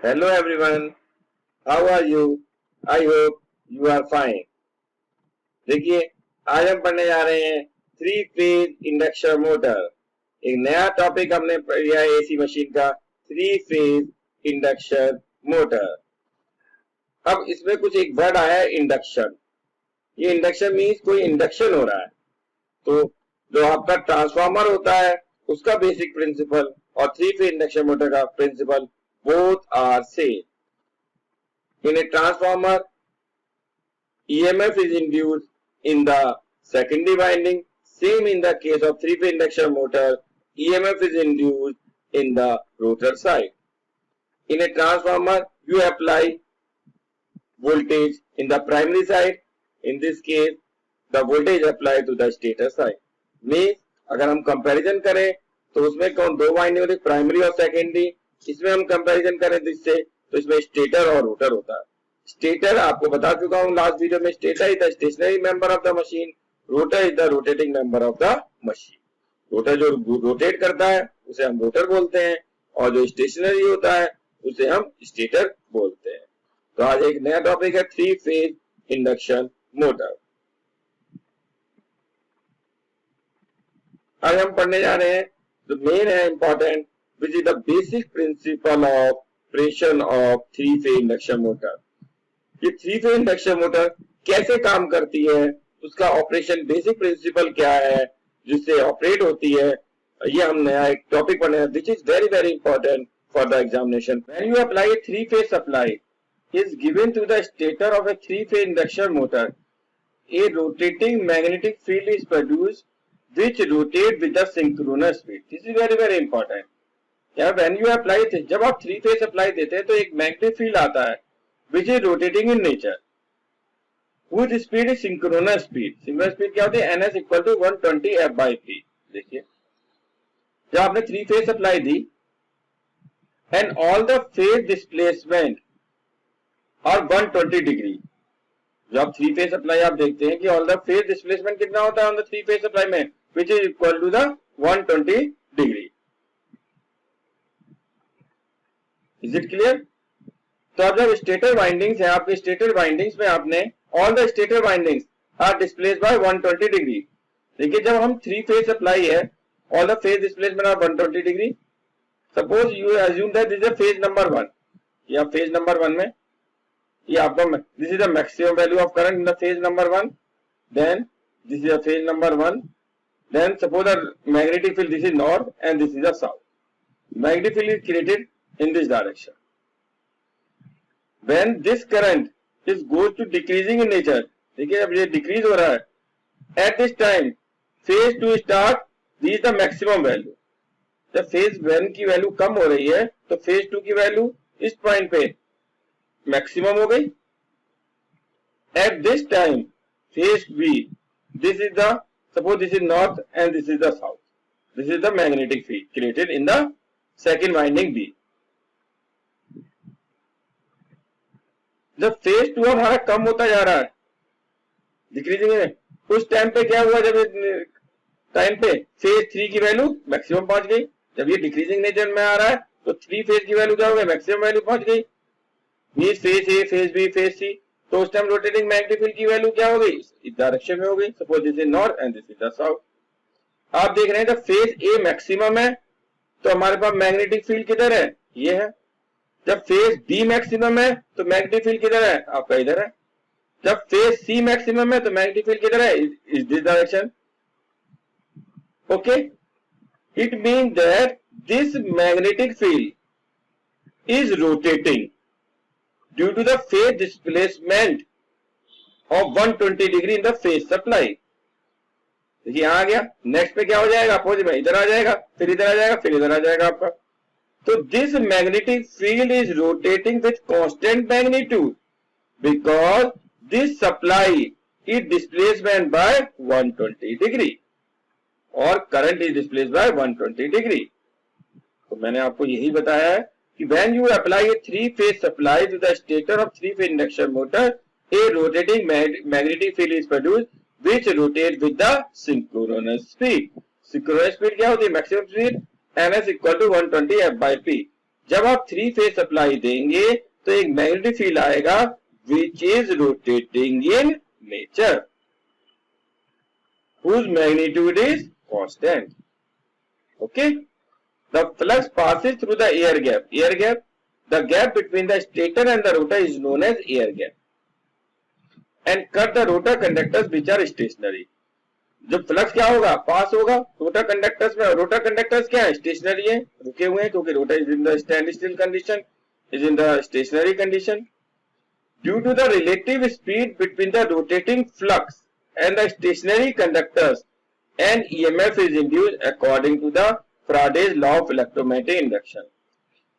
Hello everyone, how are you? I hope you are fine. देखिए आज हम पढ़ने जा रहे हैं थ्री फेज इंडक्शन मोटर। एक नया टॉपिक हमने लिया है एसी मशीन का, थ्री फेज इंडक्शन मोटर। अब इसमें कुछ एक वर्ड आया है इंडक्शन। ये इंडक्शन मीन्स कोई इंडक्शन हो रहा है। तो जो आपका ट्रांसफार्मर होता है उसका बेसिक प्रिंसिपल और थ्री फेज इंडक्शन मोटर का principal both are same. In a transformer, EMF is induced in the secondary winding. Same in the case of three-phase induction motor, EMF is induced in the rotor side. In a transformer, you apply voltage in the primary side. In this case, the voltage applied to the stator side. Means अगर हम comparison करें तो उसमें कौन दो winding होती है, primary और सेकेंडरी। इसमें हम कंपैरिजन करें जिससे तो इसमें स्टेटर और रोटर होता है। स्टेटर आपको बता चुका हूं लास्ट वीडियो में, stator is the stationary member of the machine, rotor is the rotating member of the machine. Rotor जो रोटेट करता है उसे हम रोटर बोलते हैं और जो स्टेशनरी होता है उसे हम स्टेटर बोलते हैं। तो आज एक नया टॉपिक है थ्री फेज इंडक्शन मोटर। आज हम पढ़ने जा रहे हैं जो मेन है important, which is the basic principle of operation of three phase induction motor। ये थ्री फेज इंडक्शन मोटर कैसे काम करती है, उसका ऑपरेशन बेसिक प्रिंसिपल क्या है जिससे ऑपरेट होती है, ये हम नया एक टॉपिक पढ़ने हैं which is very very important for the examination। When you apply a three phase supply is given to the stator of a three phase induction motor, a rotating magnetic field is produced which rotate with the synchronous speed। This is very very important। When you apply it, जब आप three phase supply देते हैं तो एक magnetic field आता है which is rotating in nature whose speed is synchronous speed। synchronous speed क्या होती है, ns equal to 120 f by p। देखिए जब आपने three phase supply the and all the phase displacement are 120 degree. जब आप थ्री फेज सप्लाई आप देखते हैं कि ऑल द फेज डिस्प्लेसमेंट कितना होता है on the three phase supply में, which is equal to the 120 degree. Is it clear? तो अब जब स्टेटर वाइंडिंग्स है, आपके स्टेटर वाइंडिंग्स में आपने all the stator windings are displaced by 120 degree. देखिए जब हम थ्री फेज सप्लाई है, all the phase displacement are 120 degree. Suppose you assume that this is phase number 1। या फेज नंबर 1 में ये आपका this is the maximum value of current in the phase number 1, then this is the phase number 1, then suppose the magnetic field this is north and this is the south. Magnetic field is created in this direction. When this current is goes to decreasing in nature, देखिए अब ये decrease हो रहा है, at this time phase 2 start, this is the maximum value। जब phase 1 की value कम हो रही है तो phase 2 की वैल्यू इस पॉइंट पे मैक्सिमम हो गई। At this time phase B, this is the suppose this is north and this is the south, this is the magnetic field created in the second winding B। जब phase 2 हमारा कम होता जा रहा है decreasing में, उस टाइम पे क्या हुआ, जब टाइम पे फेज 3 की वैल्यू मैक्सिमम पहुंच गई। जब ये डिक्रीजिंग नेचर में आ रहा है तो थ्री फेज की वैल्यू क्या हो गई, मैक्सिमम वैल्यू पहुंच गई। Means phase A, phase B, phase C, तो उस टाइम रोटेटिंग मैग्नेटिक फील्ड की वैल्यू क्या हो गई, इस डायरेक्शन में हो गई। Suppose this is north and this is the south. आप देख रहे हैं जब फेज ए मैक्सिमम है तो हमारे पास मैग्नेटिक फील्ड किधर है, ये है। जब फेज बी मैक्सिमम है तो मैग्नेटिक फील्ड किधर है, आपका इधर है। जब फेज सी मैक्सिमम है तो मैग्नेटिक फील्ड किधर है, इस this direction. Okay, it mean that this magnetic field is rotating due to the phase displacement of 120 degree in the phase supply. देखिए यहां आ गया, नेक्स्ट पे क्या हो जाएगा, अपोजिट में इधर आ जाएगा, फिर इधर आ जाएगा, फिर इधर आ जाएगा आपका। So this magnetic field is rotating with constant magnitude because this supply is displacement by 120 degree और current is displaced by 120 degree। तो मैंने आपको यही बताया है कि when you apply a three phase supply to the stator of three phase induction motor, a rotating magnetic field is produced which rotates with the synchronous speed। synchronous speed क्या होती है, maximum speed ns equal to 120 f by p। जब आप 3 phase supply देंगे तो एक magnetic field आएगा which is rotating in nature, whose magnitude is constant. Okay, the flux passes through the air gap. The gap between the stator and the rotor is known as air gap and cut the rotor conductors which are stationary. जब flux क्या होगा, pass होगा rotor conductors में. Rotor conductors क्या है, stationary है, रुके हुए हैं, क्योंकि rotor is in the stand still condition, is in the stationary condition. Due to the relative speed between the rotating flux and the stationary conductors and EMF is induced according to the Faraday's law of electromagnetic induction.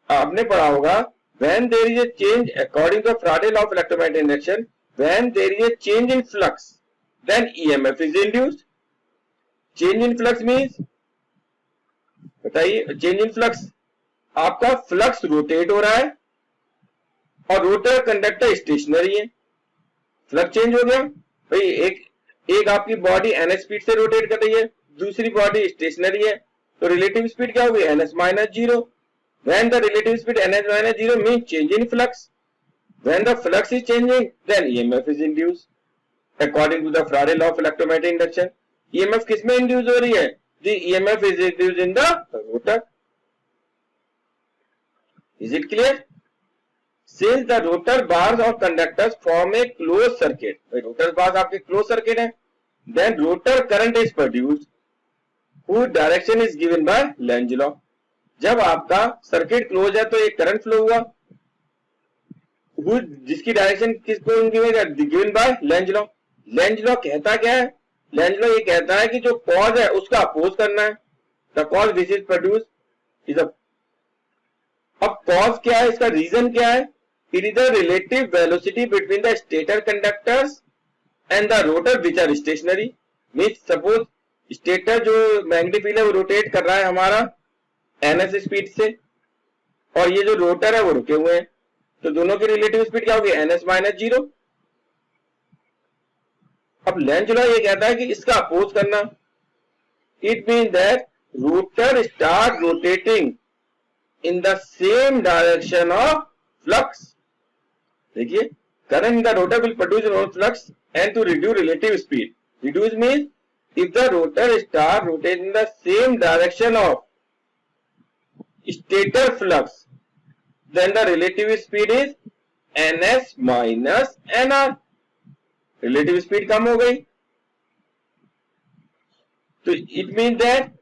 आपने पढ़ा होगा when there is a change according to Faraday's law of electromagnetic induction, when there is a change in flux, then EMF is induced. Change in flux means, बताइए, change in flux, आपका flux rotate हो रहा है और rotor conductor stationery है. Flux change हो गया भाई, एक आपकी बॉडी एन स्पीड से रोटेट कर रही है, दूसरी बॉडी स्टेशनरी है, तो रिलेटिव स्पीड क्या होगी, ns minus 0. When the relative speed ns minus 0 means change in flux. When the flux is changing, then EMF is induced according to the Faraday law of electromagnetic induction. EMF किसमें induce हो रही है, the EMF is induced in the rotor. Is it clear? Since the rotor bars or conductors form a closed circuit, rotor bars आपके closed circuit है, then rotor current is produced whose direction is given by Lenz law. जब आपका circuit close है तो एक current flow हुआ, जिसकी direction किसको given by Lenz law. Lenz law कहता क्या है, लेंज लॉ ये कहता है कि जो कॉज है उसका अपोज करना है. The cause which is produce is अब कॉज क्या है, इसका रीजन क्या है, it is the relative velocity between the stator conductors and the rotor which are stationary. Means suppose stator जो मैग्नेटिक फील्ड है वो रोटेट कर रहा है हमारा एनएस स्पीड से, और ये जो रोटर है वो रुके हुए हैं, तो दोनों की रिलेटिव स्पीड क्या होगी, ns minus 0. अब लेंज लॉ ये कहता है कि इसका अपोज करना. It mean that rotor start rotating in the same direction of flux. देखिए, current in the rotor will produce no flux and to reduce relative speed. Reduce means if the rotor start rotating in the same direction of stator flux, then the relative speed is ns minus nr. relative speed कम हो गई, तो it means that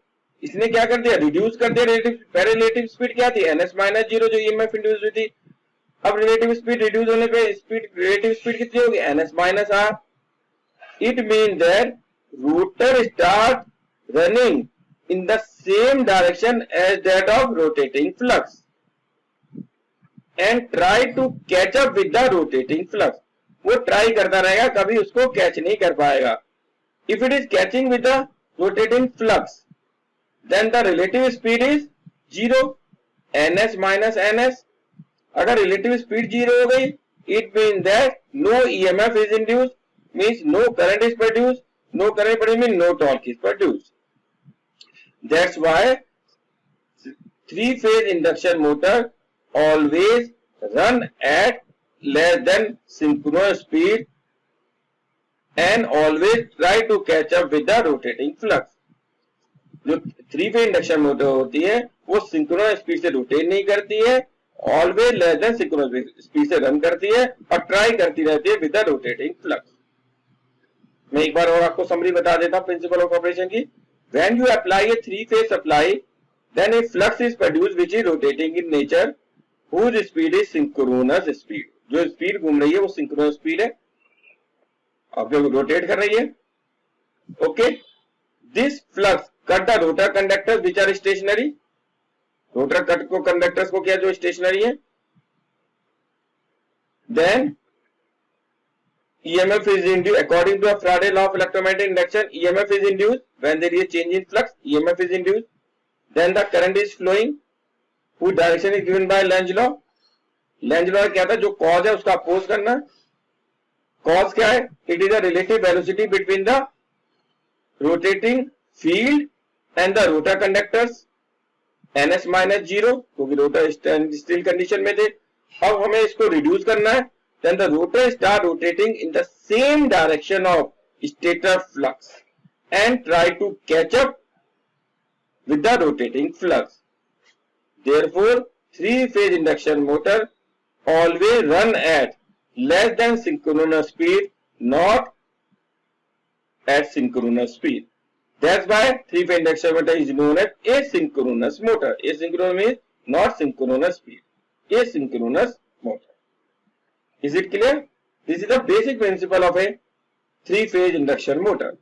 इसने क्या कर दिया, reduce कर दिया relative. पहले रिलेटिव स्पीड क्या थी, ns minus 0 जो EMF इंड्यूस हुई थी. अब रिलेटिव स्पीड रिड्यूस होने पे रिलेटिव स्पीड कितनी होगी, ns minus r. it means that rotor start running in the same direction as that of rotating flux and try to catch up with the rotating flux. वो try करता रहेगा, कभी उसको catch नहीं कर पाएगा. if it is catching with the rotating flux, then the relative speed is 0, ns minus ns. अगर relative speed 0 हो गई, it means that no EMF is induced, means no current is produced. No current produced means no torque is produced. That's why 3-phase induction motor always run at less than synchronous speed and always try to catch up with the rotating flux. जो 3-phase induction motor होती है वो synchronous speed से rotate नहीं करती है, always less than synchronous speed से run करती है और ट्राई करती रहती है विद द रोटेटिंग फ्लक्स. मैं एक बार और आपको समरी बता देता हूं प्रिंसिपल ऑफ ऑपरेशन की. When you apply a 3-phase supply, then a flux is produced which is rotating in nature, whose speed is synchronous speed. जो स्पीड घूम रही है वो सिंक्रोनस स्पीड है, अब जो रोटेट कर रही है. Okay, this flux cut the rotor conductors which are stationary. Rotor cut को कंडक्टर्स को क्या जो स्टेशनरी है. Then EMF is induced according to a Faraday law of electromagnetic induction. EMF is induced when there is a change in flux. EMF is induced. Then the current is flowing, whose direction is given by Lenz law. Lenz law क्या था, जो cause है उसका oppose करना. Cause क्या है? It is a relative velocity between the rotating field and the rotor conductors. ns minus 0 क्योंकि rotor stand still condition में थे। अब हमें इसको रिड्यूस करना है। Then the rotor start rotating in the same direction of stator flux and try to catch up with the rotating flux. Therefore, three-phase induction motor always run at less than synchronous speed, not at synchronous speed. That's why three-phase induction motor is known as asynchronous motor. Asynchronous means not synchronous speed. Asynchronous motor. Is it clear? This is the basic principle of a three-phase induction motor.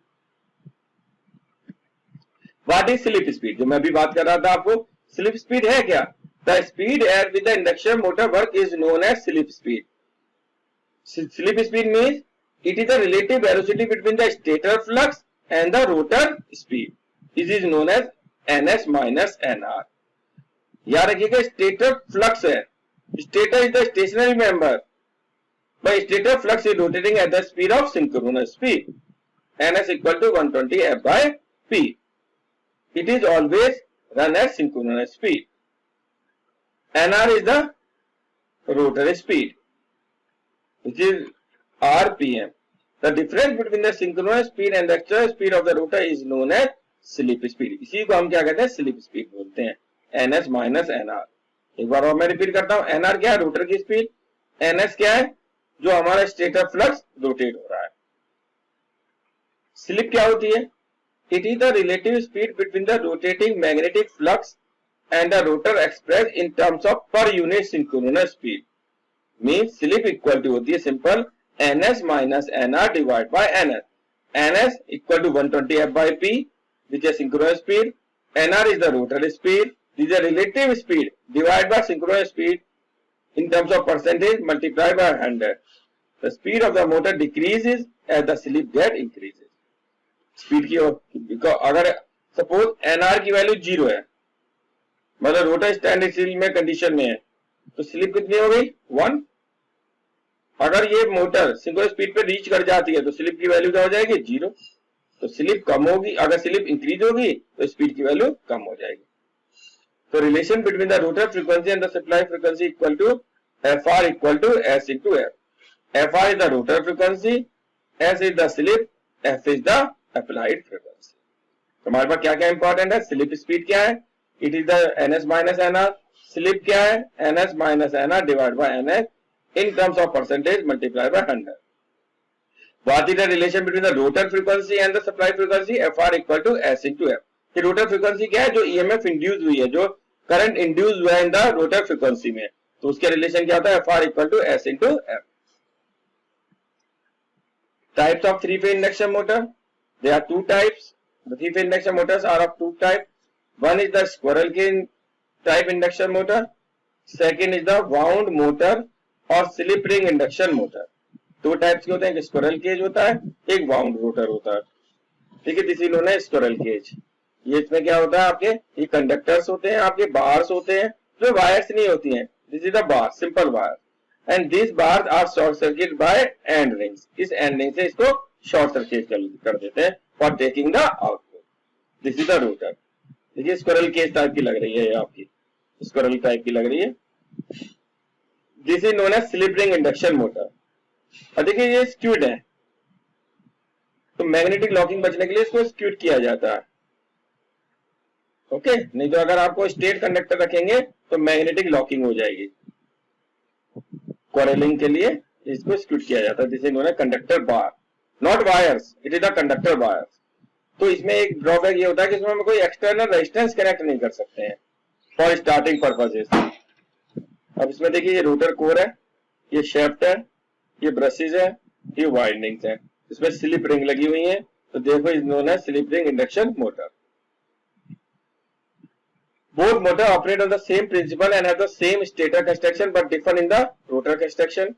What is slip speed? जो मैं अभी बात कर रहा था आपको, slip speed है क्या? The speed at which the induction motor work is known as slip speed. Slip speed means it is the relative velocity between the stator flux and the rotor speed. This is known as ns minus nr. याद रखिएगा stator flux है. Stator is the stationary member, but stator flux is rotating at the speed of synchronous speed. ns equal to 120 f by p. It is always run at synchronous speed. nr is the rotor speed, which is rpm. The difference between the synchronous speed and the actual speed of the rotor is known as slip speed. इसी को हम क्या कहते हैं? slip speed बोलते हैं. ns minus nr. एक बार और मैं रिपीट करता हूं. nr क्या है? रोटर की स्पीड. ns क्या है? जो हमारा स्टेटर फ्लक्स रोटेट हो रहा है. स्लिप क्या होती है? It is the relative speed between the rotating magnetic flux and the rotor expressed in terms of per unit synchronous speed. Means slip equal to होती है simple ns minus nr divided by ns. ns equal to 120 f by p, which is synchronous speed. nr is the rotor speed. This is the relative speed divided by synchronous speed in terms of percentage multiplied by 100. The speed of the motor decreases as the slip get increases. Speed की अगर suppose NR की value 0 है, मतलब rotor stand still में condition में है, तो slip कितनी हो गई? 1. अगर ये मोटर सिंगल स्पीड पे रीच कर जाती है तो स्लिप की वैल्यू क्या हो जाएगी? 0. तो स्लिप कम होगी. अगर स्लिप इंक्रीज होगी तो स्पीड की वैल्यू कम हो जाएगी. तो relation between the rotor frequency and the supply frequency equal to F R equal to S into F. F R is the rotor frequency, S is the slip, F is the applied frequency. तो हमारे पास क्या क्या important है? Slip speed क्या है? It is the ns minus nr. Slip क्या है? ns minus nr divide by ns in terms of percentage multiply by 100. What is the relation between the rotor frequency and the supply frequency? fr equal to s into f. ये rotor frequency क्या है? जो EMF induce हुई है, जो current induce हुआ है in the rotor frequency में, तो उसके रिलेशन क्या होता है? fr equal to s into f. Types of three phase induction motor. There are two types. The three-phase induction motors are of two types. One is the squirrel cage type induction motor. Second is the wound motor or slip ring induction motor. दो types के होते हैं. Squirrel cage होता है, एक wound rotor होता है. ठीक है, this is known as squirrel cage. ये इसमें क्या होता है? आपके ये कंडक्टर्स होते हैं, आपके बार्स होते हैं, जो वायर्स नहीं होती हैं. This is the bar, simple wire, and this bars are short circuit by end rings. इस एंड रिंग से इसको शॉर्ट सर्किट कर देते हैं for taking the output. This is the rotor. देखिए स्क्विरल केज टाइप की लग रही है, ये आपकी स्क्विरल टाइप की लग रही है. This is known as slip ring induction motor. और देखिए ये स्क्यूड है, तो मैग्नेटिक लॉकिंग बचने के लिए इसको स्क्यूड किया जाता है. ओके, नहीं तो अगर आपको स्ट्रेट कंडक्टर रखेंगे तो मैग्नेटिक लॉकिंग हो जाएगी. कोरेलिंग के लिए इसको स्क्यूड किया जाता है. This is known as conductor bar, not wires, it is the conductor wires. तो इसमें एक ड्रॉबैक ये होता है कि इसमें हम कोई एक्सटर्नल रेजिस्टेंस कनेक्ट नहीं कर सकते हैं फॉर स्टार्टिंग पर्पसेस. अब इसमें देखिए ये रोटर कोर है, ये शेफ्ट है, ये ब्रशेज है, ये वाइंडिंग्स है, इसमें स्लिप रिंग लगी हुई है. तो देखो is known as slip ring induction motor. Both motor operate on the same principle and have the same stator construction but differ in the rotor construction.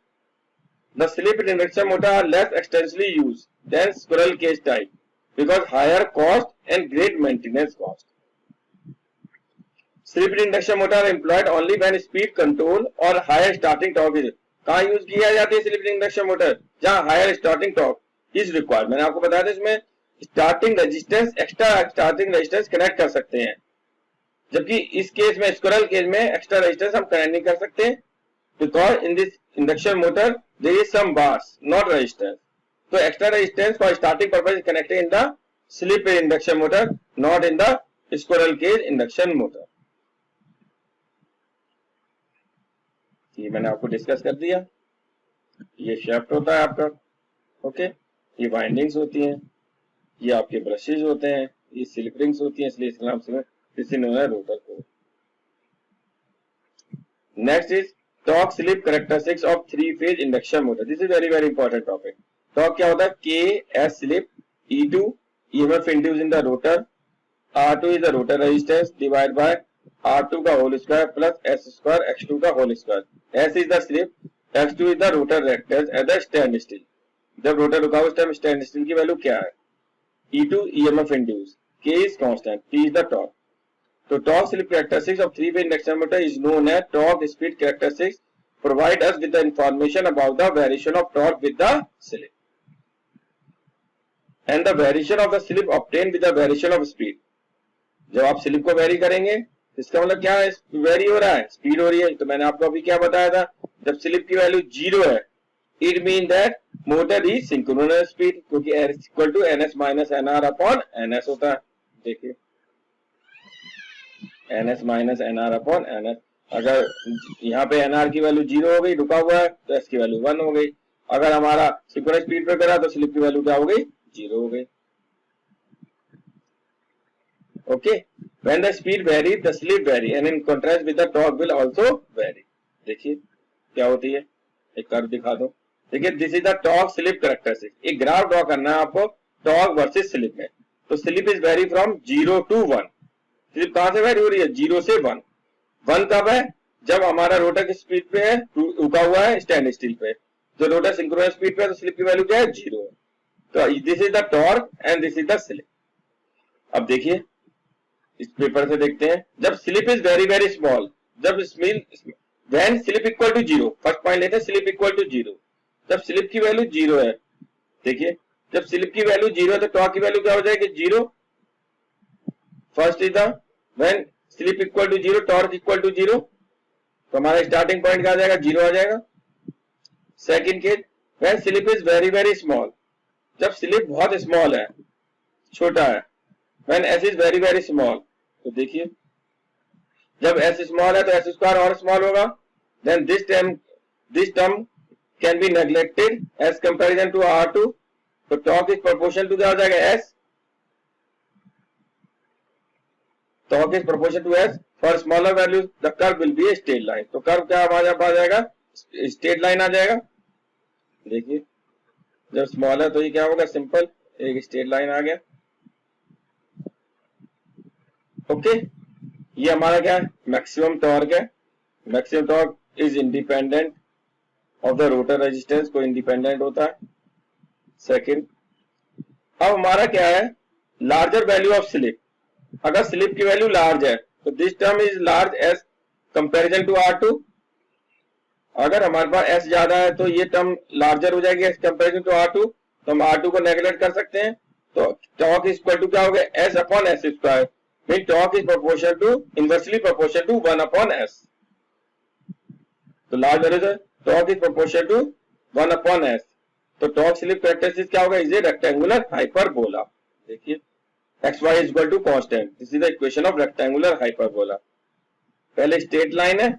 The slip induction motor are less extensively used than squirrel cage type because higher cost and great maintenance cost. Slip induction motor are employed only when speed control or higher starting torque is. कहाँ use किया जाती है slip induction motor? जहाँ higher starting torque is required. मैंने आपको बताया था इसमें starting resistance, extra starting resistance connect कर सकते हैं. जबकि इस केस में, स्क्विरल केस में, एक्स्ट्रा रेजिस्टेंस हम कनेक्ट नहीं कर सकते, because in this induction motor there is some bars not resistance. तो extra resistance for starting purpose connected in the slip induction motor, not in the squirrel cage induction motor. ये मैंने आपको discuss कर दिया. ये शाफ्ट होता है आपका. ओके, ये वाइंडिंग्स होती हैं, ये आपके ब्रशेज होते हैं, ये स्लिप रिंग्स होती हैं, इसलिए इसका नाम से रोटर को. Next is torque slip characteristics of three phase induction motor. This is very very important topic. Torque क्या होता है? K S slip, E2 EMF induce in the rotor, R2 is the rotor resistance divide by R2 का whole square plus S square X2 का whole square. S is the slip, X2 is the rotor resistance at the stand still. जब rotor रुका उस time stand still की value क्या है? E2 EMF induce, K is constant, P is the torque. So torque slip characteristics of three-phase induction motor is known as torque speed characteristics. Provide us with the information about the variation of torque with the slip, and the variation of the slip obtained with the variation of speed. जब आप slip को very करेंगे, इसका मतलब क्या है? Very हो रहा है, स्पीड हो रही है. तो मैंने आपको अभी क्या बताया था? जब स्लिप की वैल्यू 0 है, it mean that motor is synchronous speed, क्योंकि R equal to NS minus NR upon NS होता है. देखिए, NS minus NR upon NS. अगर यहाँ पे NR की वैल्यू 0 हो गई, रुका हुआ है, तो S की वैल्यू 1 हो गई. अगर हमारा सिंक्रोनस स्पीड पे करा तो स्लिप की वैल्यू क्या हो गई? 0 हो गई. Okay, when the speed very the slip very, and in contrast with the torque will also very. देखिए क्या होती है, एक कर्व दिखा दो. देखिए, this is the torque slip characteristic. एक ग्राफ ड्रॉ करना है आपको टॉर्क वर्सेस स्लिप में. तो slip is very from 0 to 1. Slip कहां से वेरी हो रही है? 0 से 1. 1 कब है? जब हमारा रोटर की स्पीड पे है, रुका हुआ है स्टैंड स्टिल पे. जो रोटर सिंक्रोनस स्पीड पे है, तो स्लिप की वैल्यू क्या है? 0 है. तो this is the torque and this is the slip. अब देखिए, इस पेपर से देखते हैं. जब slip is very very small, जब when slip equal to 0, first point लेते हैं, स्लिप इक्वल टू 0. जब स्लिप की वैल्यू 0 है, देखिए, जब स्लिप की वैल्यू 0 है तो टॉर्क की वैल्यू क्या हो जाएगी? 0. First is the when slip equal to 0, torque equal to 0. तो हमारा स्टार्टिंग पॉइंट क्या आ जाएगा? 0 आ जाएगा. Second case, when slip is very very small, जब स्लिप बहुत स्मॉल है, छोटा है. व्हेन S is very very small, तो देखिए, जब S स्मॉल है तो S स्क्वायर और स्मॉल होगा. Then this term can be neglected as comparison to R2. तो टॉर्क इज प्रोपोर्शनल टू क्या हो जाएगा? S. Torque is proportional to S. For smaller value the curve will be a straight line. तो curve क्या आ जाएगा? Straight line आ जाएगा. देखिए, जब स्मॉल है तो ये क्या होगा? सिंपल एक स्ट्रेट लाइन आ गया. ओके, ये हमारा क्या है? मैक्सिमम टॉर्क है. Maximum torque is independent of the rotor resistance, को इंडिपेंडेंट होता है. सेकंड, अब हमारा क्या है? Larger value of slip. अगर स्लिप की वैल्यू लार्ज है तो this term is large as comparison to R2. अगर हमारे पास S ज्यादा है तो ये टर्म लार्जर हो जाएगी एज कंपैरिजन टू R2. तो हम R2 को नेगलेक्ट कर सकते हैं. तो टॉर्क इज इक्वल टू क्या हो गया? S upon S square. When torque is proportional to, inversely proportional to 1 upon S. तो लार्ज वैल्यू से torque is proportional to 1 upon S. तो टॉर्क स्लिप कैरेक्टरिस्टिक्स क्या होगा? Is a rectangular hyperbola. देखिए, xy is equal to constant. This is the equation of rectangular hyperbola. पहले straight line है,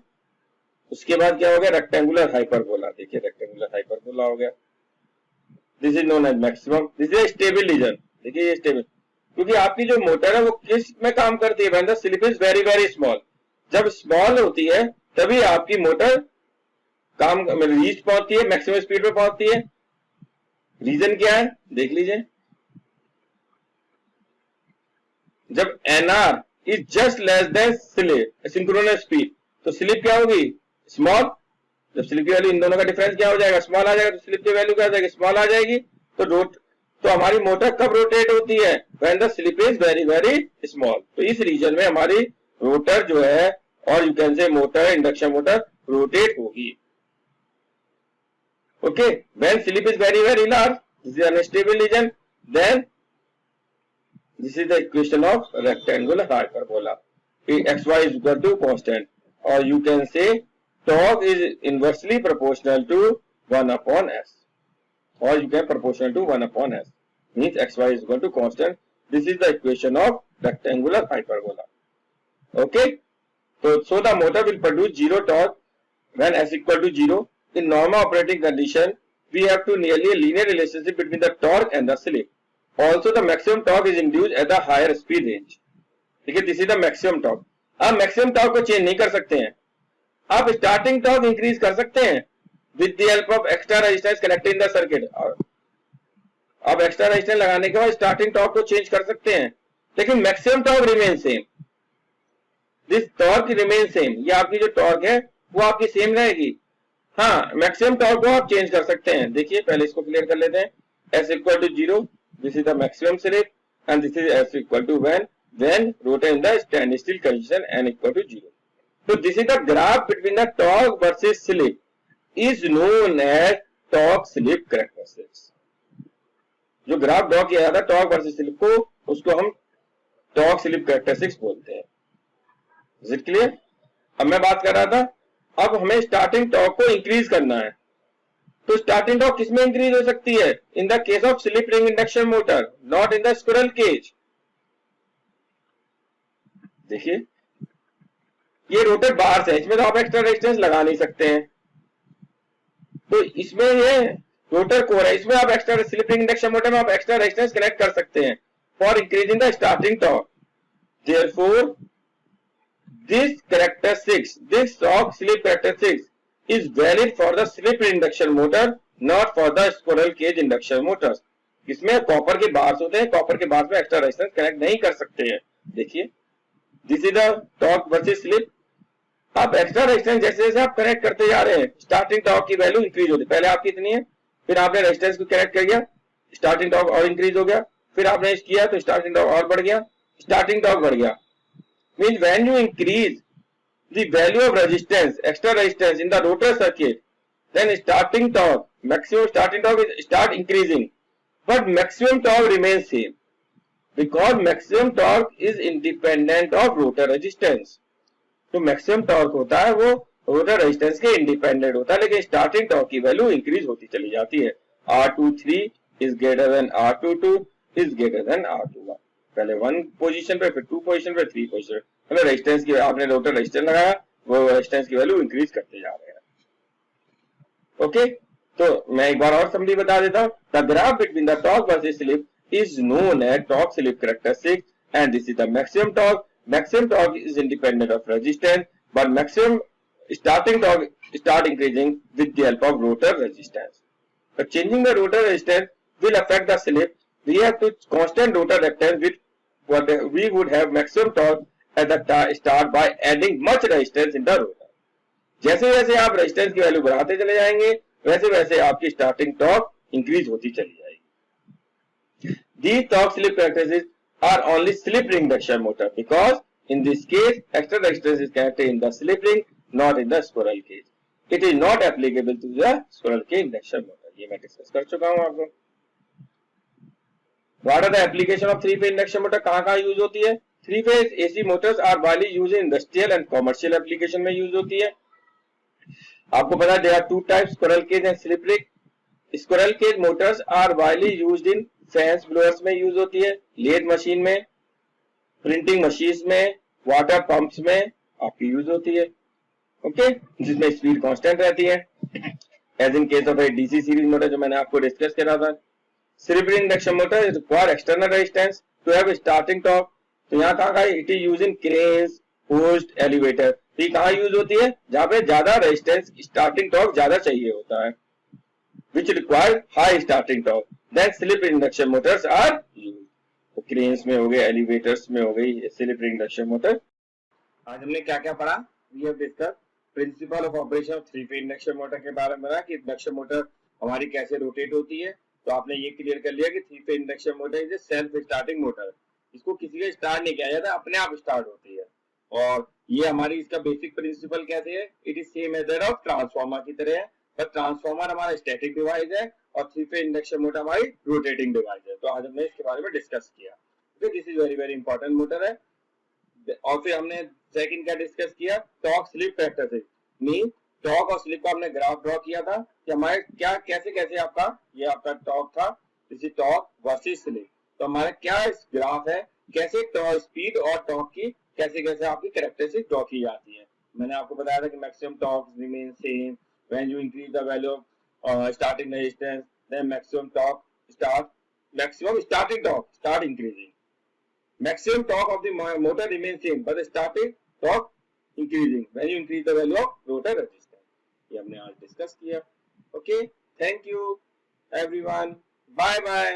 उसके बाद क्या हो गया? Rectangular hyperbola. देखिए, रेक्टेंगुलर हाइपरबोला हो गया. This is known as maximum. This is stable region. देखिए, ये स्टेबल, क्योंकि आपकी जो मोटर है वो किस में काम करती है? When the slip is very very small. जब स्मॉल होती है तभी आपकी मोटर काम रीच पहुंचती है, मैक्सिमम स्पीड पे पहुंचती है. रीजन क्या है? देख लीजिए. जब NR is just less than slip synchronous speed, तो स्लिप क्या होगी? स्मॉल. जब स्लिप की वैल्यू, इन दोनों का डिफरेंस क्या हो जाएगा? स्मॉल आ जाएगा. तो स्लिप की वैल्यू क्या आ जाएगी? स्मॉल आ जाएगी. तो हमारी मोटर कब रोटेट होती है? When the slip is very very small. तो इस रीजन में हमारी रोटर जो है, और you can say motor, induction motor rotate होगी. Okay, when slip is very very large, this is unstable region, then this is the equation of rectangular hyperbola. xy is equal to constant, or you can say torque is inversely proportional to 1 upon s, or you can proportional to 1 upon s, means xy is equal to constant. This is the equation of rectangular hyperbola. Okay, so the motor will produce zero torque when s equal to 0. In normal operating condition, we have to nearly a linear relationship between the torque and the slip. Also, the maximum torque is induced at the higher speed range. देखिए, this is the maximum torque. आप maximum torque को change नहीं कर सकते हैं. आप starting torque increase कर सकते हैं with the help of extra resistance connected in the circuit. आप एक्स्ट्रा रेजिस्टेंस लगाने के बाद स्टार्टिंग टॉर्क को चेंज कर सकते हैं, लेकिन maximum torque remain same. This torque remain same. ये आपकी जो टॉर्क है वो आपकी सेम रहेगी. हाँ, मैक्सिमम टॉर्क को आप चेंज कर सकते हैं. देखिए, पहले इसको क्लियर कर लेते हैं. S equal to 0, this is the maximum slip, and this is S equal to when rotor in the standstill condition n equal to 0. So this is the graph between the torque versus slip is known as torque slip characteristics. जो graph draw किया जाता है torque versus slip को, उसको हम torque slip characteristics बोलते हैं. Is it clear? अब मैं बात कर रहा था, अब हमें स्टार्टिंग टॉर्क को इंक्रीज करना है. तो स्टार्टिंग टॉर्क किसमें इंक्रीज हो सकती है? In the case of slip ring induction motor, not in the squirrel cage. देखिए, ये रोटर बाहर से है, इसमें तो आप एक्स्ट्रा रेजिस्टेंस लगा नहीं सकते हैं. तो इसमें ये रोटर कोर है, इसमें आप extra slip ring induction motor में आप एक्स्ट्रा रेजिस्टेंस कनेक्ट कर सकते हैं for increasing the starting torque. Therefore this characteristics, this torque slip characteristics is valid for the slip induction motor, not for the squirrel cage induction motors. इसमें copper के bars होते हैं, copper के bars में extra resistance connect नहीं कर सकते हैं. देखिए, this is the torque versus slip. आप एक्स्ट्रा रेजिस्टेंस जैसे जैसे आप कनेक्ट करते जा रहे हैं, स्टार्टिंग टॉर्क की वैल्यू इंक्रीज होती है. पहले आपकी इतनी है, फिर आपने रेजिस्टेंस को कनेक्ट कर दिया, स्टार्टिंग टॉर्क और इंक्रीज हो गया. फिर आपने इस किया तो स्टार्टिंग टॉर्क और बढ़ गया, स्टार्टिंग टॉर्क बढ़ गया. Means when you increase the value of resistance, extra resistance in the rotor circuit, then starting torque, maximum starting torque is start increasing, but maximum torque remains same because maximum torque is independent of rotor resistance. तो maximum torque होता है वो rotor resistance के independent होता है, लेकिन starting torque की value increase होती चली जाती है. R23 is greater than R22 is greater than R21. पहले 1 पोजीशन पे, फिर 2 पोजीशन पे, 3 पोजीशन पे. मतलब रेजिस्टेंस की आपने रोटर रेजिस्टेंस लगाया, वो रेजिस्टेंस की वैल्यू इंक्रीज करते जा रहे हैं. ओके, तो मैं एक बार और समरी बता देता हूं. The graph between the torque versus slip is known as torque slip characteristics, and this is the maximum torque. Maximum torque is independent of resistance, but maximum starting torque start increasing with the help of rotor resistance. But changing the rotor resistance will affect the slip. We have to constant rotor reactance with what we would have maximum torque at the start by adding much resistance in the rotor. जैसे जैसे आप resistance की value बढ़ाते चले जाएंगे, वैसे वैसे आपकी स्टार्टिंग टॉर्क इंक्रीज होती चली जाएगी. These torque slip characteristics are only slip ring induction motor because in this case extra resistance is connected in the slip ring, not in the squirrel cage. It is not applicable to the squirrel cage induction motor. ये मैं discuss कर चुका हूं आपको. What are the application of three-phase induction motor? कहाँ use होती है? Three-phase AC motors are widely used in industrial and commercial application में यूज होती है. आपको पता है there are two types, squirrel cage and slip ring. Squirrel cage motors are widely used in fans blowers में use होती है, lathe machine में, प्रिंटिंग मशीन में, वाटर पंप्स में आपकी यूज होती है. ओके, जिसमें स्पीड कांस्टेंट रहती है, as in case of a DC series motor जो मैंने आपको डिस्कस करा था. Slip ring induction motor is require external resistance to have starting torque. तो यहाँ कहाँ it is used in cranes, hoist, elevator. तो ये कहाँ यूज होती है? जहाँ पे ज्यादा रेजिस्टेंस, स्टार्टिंग टॉर्क ज्यादा चाहिए होता है, which require high starting torque. Then slip ring induction motors are used. तो क्रेन्स में हो गए, एलिवेटर्स में हो गई slip ring induction motor. आज हमने क्या क्या पढ़ा? We have discussed principal of operation of three phase induction motor के बारे में, कि इंडक्शन मोटर हमारी कैसे रोटेट होती है. तो आपने ये क्लियर कर लिया कि three phase induction motor is a self starting motor. इसको किसी का स्टार्ट नहीं किया जाता, अपने आप स्टार्ट होती है. और ये हमारी इसका बेसिक प्रिंसिपल कैसे है? It is same as that of transformer की तरह है, पर ट्रांसफार्मर हमारा स्टैटिक डिवाइस है और थ्री फेज इंडक्शन मोटर हमारी रोटेटिंग डिवाइस है. तो आज हमने इसके बारे में डिस्कस किया. This is very very important motor है. और फिर हमने सेकंड क्या डिस्कस किया, torque slip characteristic, mean torque और स्लिप का हमने ग्राफ ड्रॉ किया था कि हमारे क्या कैसे कैसे आपका ये आपका टॉर्क था, जैसे टॉर्क वर्सेस स्लिप, तो हमारा क्या ग्राफ है, कैसे स्पीड और टॉर्क की कैसे कैसे आपकी कैरेक्टरिस्टिक ड्रॉ की जाती है। मैंने आपको बताया था कि maximum torque remain same when you increase the value of starting resistance, then maximum torque start increasing. Maximum torque of the motor remains same, but the starting torque increasing when you increase the value of rotor resistance. ये हमने आज discuss किया। Okay, thank you everyone, bye bye.